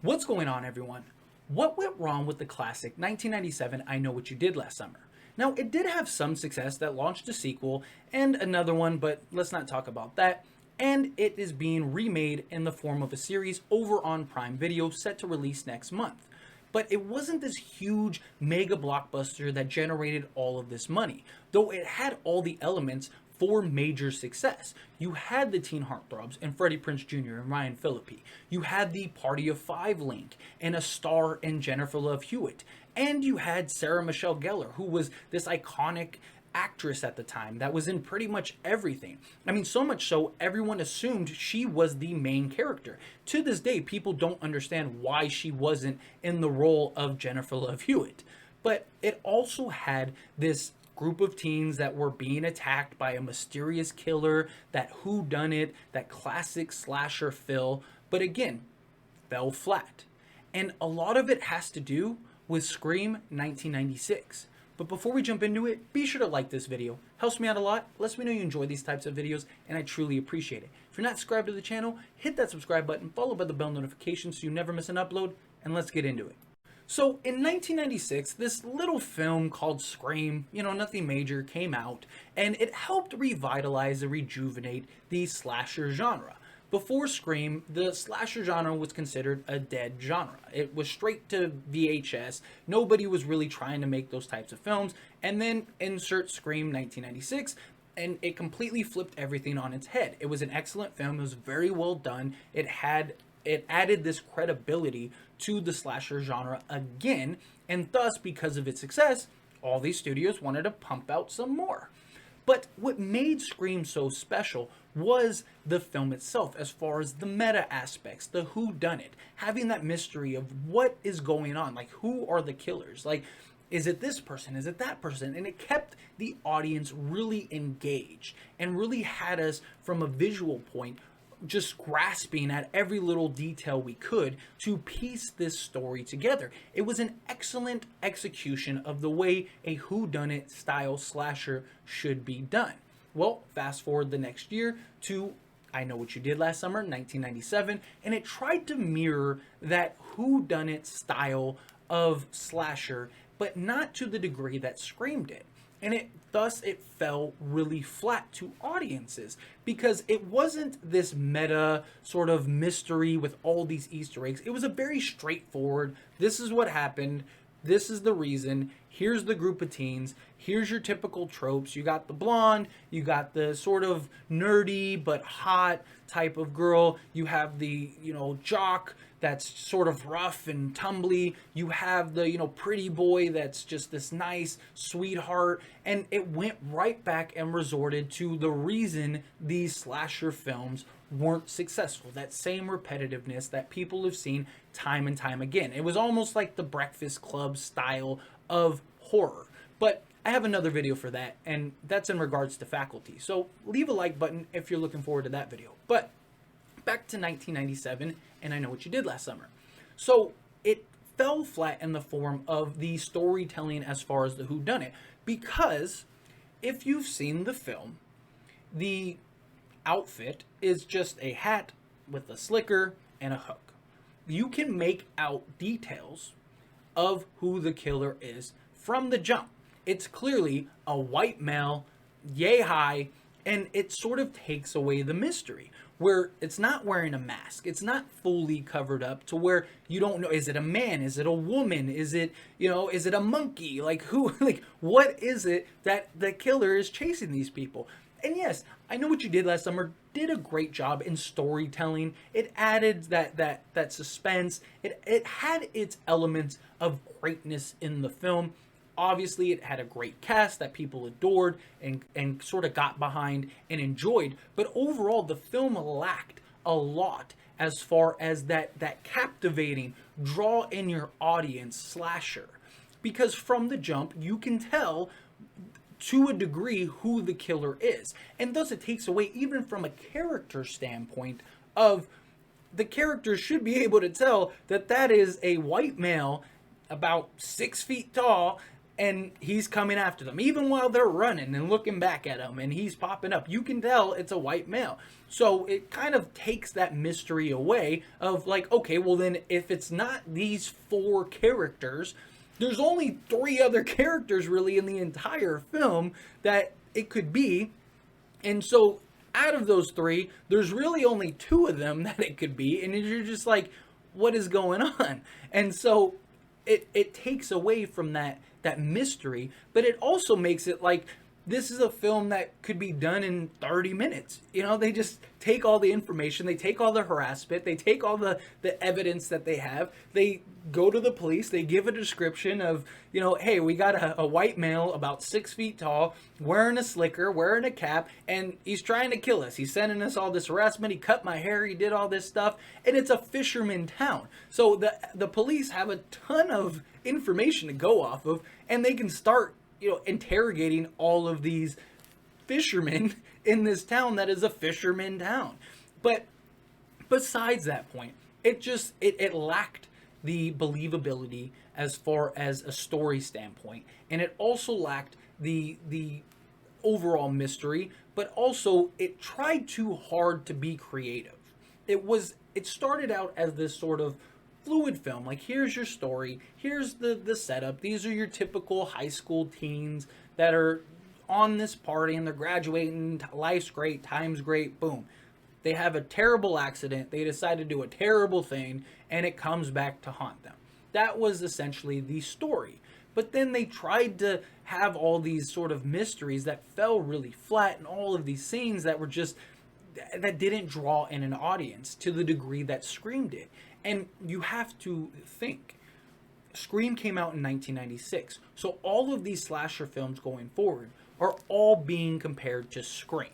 What's going on, everyone? What went wrong with the classic 1997 I Know What You Did Last Summer? Now, it did have some success that launched a sequel and another one, but let's not talk about that. And it is being remade in the form of a series over on Prime Video set to release next month. But it wasn't this huge mega blockbuster that generated all of this money, though it had all the elements for major success. You had the teen heartthrobs and Freddie Prinze Jr. and Ryan Phillippe. You had the Party of Five link and a star in Jennifer Love Hewitt. And you had Sarah Michelle Gellar, who was this iconic actress at the time that was in pretty much everything. I mean, so much so everyone assumed she was the main character. To this day, people don't understand why she wasn't in the role of Jennifer Love Hewitt. But it also had this group of teens that were being attacked by a mysterious killer, that whodunit, that classic slasher fill, but again, fell flat. And a lot of it has to do with Scream 1996. But before we jump into it, be sure to like this video. Helps me out a lot, lets me know you enjoy these types of videos, and I truly appreciate it. If you're not subscribed to the channel, hit that subscribe button, followed by the bell notification so you never miss an upload, and let's get into it. So in 1996, this little film called Scream, nothing major, came out, and it helped revitalize and rejuvenate the slasher genre. Before Scream, the slasher genre was considered a dead genre. It was straight to VHS. Nobody was really trying to make those types of films. And then insert Scream 1996, and it completely flipped everything on its head. It was an excellent film. It was very well done. It added this credibility to the slasher genre again, and thus, because of its success, all these studios wanted to pump out some more. But what made Scream so special was the film itself, as far as the meta aspects, the whodunit, having that mystery of what is going on, like who are the killers, like is it this person, is it that person, and it kept the audience really engaged and really had us from a visual point just grasping at every little detail we could to piece this story together. It was an excellent execution of the way a whodunit style slasher should be done. Well, fast forward the next year to I Know What You Did Last Summer, 1997, and it tried to mirror that whodunit style of slasher, but not to the degree that Scream did. And it fell really flat to audiences because it wasn't this meta sort of mystery with all these Easter eggs. It was a very straightforward, this is what happened, this is the reason, here's the group of teens, here's your typical tropes. You got the blonde, you got the sort of nerdy but hot type of girl, you have the, jock that's sort of rough and tumbly, you have the, pretty boy that's just this nice sweetheart, and it went right back and resorted to the reason these slasher films weren't successful, that same repetitiveness that people have seen time and time again. It was almost like the Breakfast Club style of horror. But I have another video for that, and that's in regards to Faculty. So leave a like button if you're looking forward to that video. But back to 1997, and I Know What You Did Last Summer. So it fell flat in the form of the storytelling as far as the whodunit, because if you've seen the film, the outfit is just a hat with a slicker and a hook. You can make out details of who the killer is from the jump. It's clearly a white male, yay high, and it sort of takes away the mystery, where it's not wearing a mask, it's not fully covered up to where you don't know, is it a man, is it a woman, is it a monkey, what is it that the killer is chasing these people? And yes, I Know What You Did Last Summer did a great job in storytelling. It added that suspense. It had its elements of greatness in the film. Obviously, it had a great cast that people adored and sort of got behind and enjoyed. But overall, the film lacked a lot as far as that captivating, draw in your audience slasher. Because from the jump, you can tell to a degree who the killer is. And thus it takes away, even from a character standpoint, of the character should be able to tell that is a white male about 6 feet tall and he's coming after them even while they're running and looking back at him, and he's popping up. You can tell it's a white male. So it kind of takes that mystery away of like, okay, well then if it's not these four characters, there's only three other characters really in the entire film that it could be. And so out of those three, there's really only two of them that it could be, and you're just like, what is going on? And so it takes away from that mystery, but it also makes it like this is a film that could be done in 30 minutes. You know, they just take all the information, they take all the harassment, they take all the evidence that they have, they go to the police, they give a description of, you know, hey, we got a white male about 6 feet tall, wearing a slicker, wearing a cap, and he's trying to kill us. He's sending us all this harassment, he cut my hair, he did all this stuff, and it's a fisherman town. So the police have a ton of information to go off of, and they can start, you know, interrogating all of these fishermen in this town that is a fisherman town. But besides that point, it lacked the believability as far as a story standpoint, and it also lacked the overall mystery, but also it tried too hard to be creative. It started out as this sort of fluid film, like here's your story, here's the setup, these are your typical high school teens that are on this party and they're graduating, life's great, time's great, boom. They have a terrible accident, they decide to do a terrible thing, and it comes back to haunt them. That was essentially the story. But then they tried to have all these sort of mysteries that fell really flat, and all of these scenes that were just, that didn't draw in an audience to the degree that Scream did. And you have to think, Scream came out in 1996, so all of these slasher films going forward are all being compared to Scream.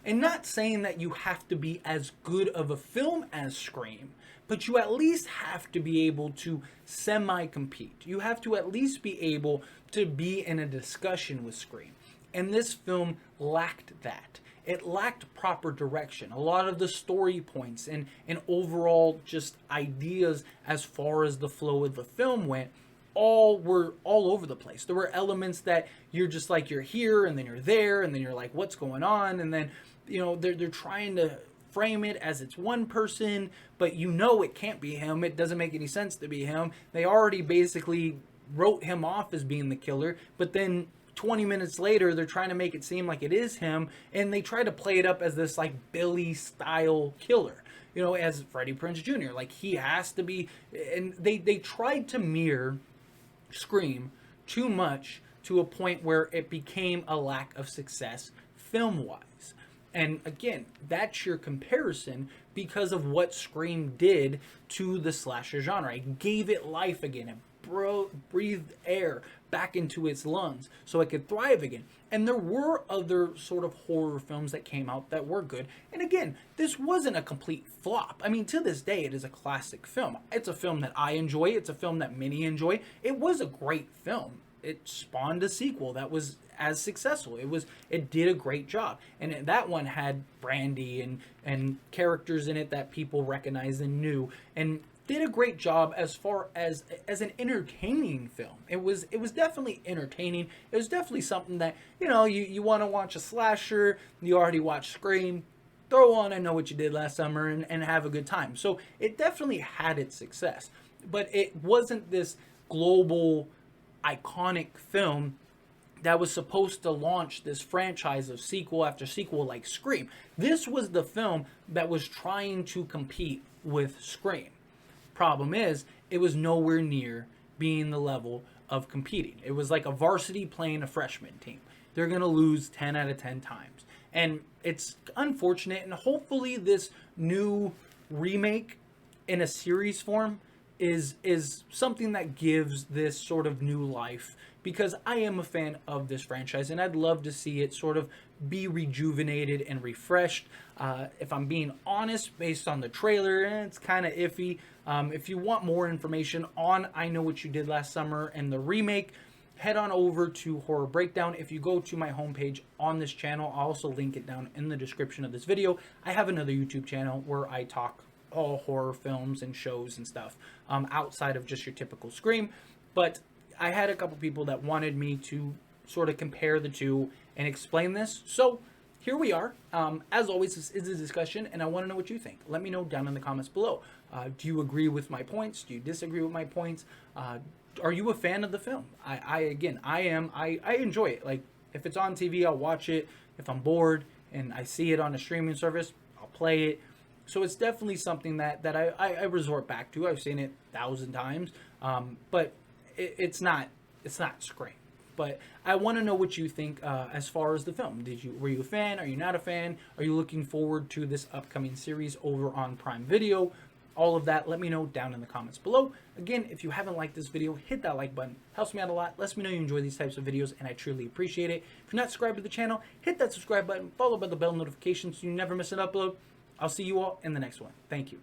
And not saying that you have to be as good of a film as Scream, but you at least have to be able to semi-compete. You have to at least be able to be in a discussion with Scream. And this film lacked that. It lacked proper direction. A lot of the story points and overall just ideas as far as the flow of the film went were all over the place. There were elements that you're just like, you're here and then you're there and then you're like, what's going on? And then, you know, they're trying to frame it as it's one person, but you know it can't be him. It doesn't make any sense to be him. They already basically wrote him off as being the killer, but then 20 minutes later they're trying to make it seem like it is him, and they try to play it up as this like Billy style killer, you know, as Freddie Prinze Jr. Like he has to be, and they tried to mirror Scream too much to a point where it became a lack of success film-wise. And again, that's your comparison because of what Scream did to the slasher genre. It gave it life again. It breathed air back into its lungs so it could thrive again. And there were other sort of horror films that came out that were good. And again, this wasn't a complete flop. I mean, to this day, it is a classic film. It's a film that I enjoy. It's a film that many enjoy. It was a great film. It spawned a sequel that was as successful. It did a great job. And that one had Brandy and characters in it that people recognized and knew, and did a great job as far as an entertaining film. It was definitely entertaining. It was definitely something that, you know, you want to watch a slasher, you already watched Scream, throw on I Know What You Did Last Summer and have a good time. So it definitely had its success. But it wasn't this global iconic film that was supposed to launch this franchise of sequel after sequel like Scream. This was the film that was trying to compete with Scream. Problem is, it was nowhere near being the level of competing. It was like a varsity playing a freshman team. They're going to lose 10 out of 10 times. And it's unfortunate, and hopefully this new remake in a series form is something that gives this sort of new life, because I am a fan of this franchise and I'd love to see it sort of be rejuvenated and refreshed. If I'm being honest, based on the trailer, it's kind of iffy. If you want more information on I Know What You Did Last Summer and the remake, head on over to Horror Breakdown. If you go to my homepage on this channel, I'll also link it down in the description of this video. I have another YouTube channel where I talk all horror films and shows and stuff outside of just your typical Scream. But I had a couple people that wanted me to sort of compare the two and explain this. So here we are. As always, this is a discussion, and I want to know what you think. Let me know down in the comments below. Do you agree with my points? Do you disagree with my points? Are you a fan of the film? I am. I enjoy it. Like, if it's on TV, I'll watch it. If I'm bored and I see it on a streaming service, I'll play it. So it's definitely something that I resort back to. I've seen it 1,000 times, but it's not Scream. But I want to know what you think as far as the film. Were you a fan? Are you not a fan? Are you looking forward to this upcoming series over on Prime Video? All of that, let me know down in the comments below. Again, if you haven't liked this video, hit that like button. Helps me out a lot. Lets me know you enjoy these types of videos, and I truly appreciate it. If you're not subscribed to the channel, hit that subscribe button, followed by the bell notification so you never miss an upload. I'll see you all in the next one. Thank you.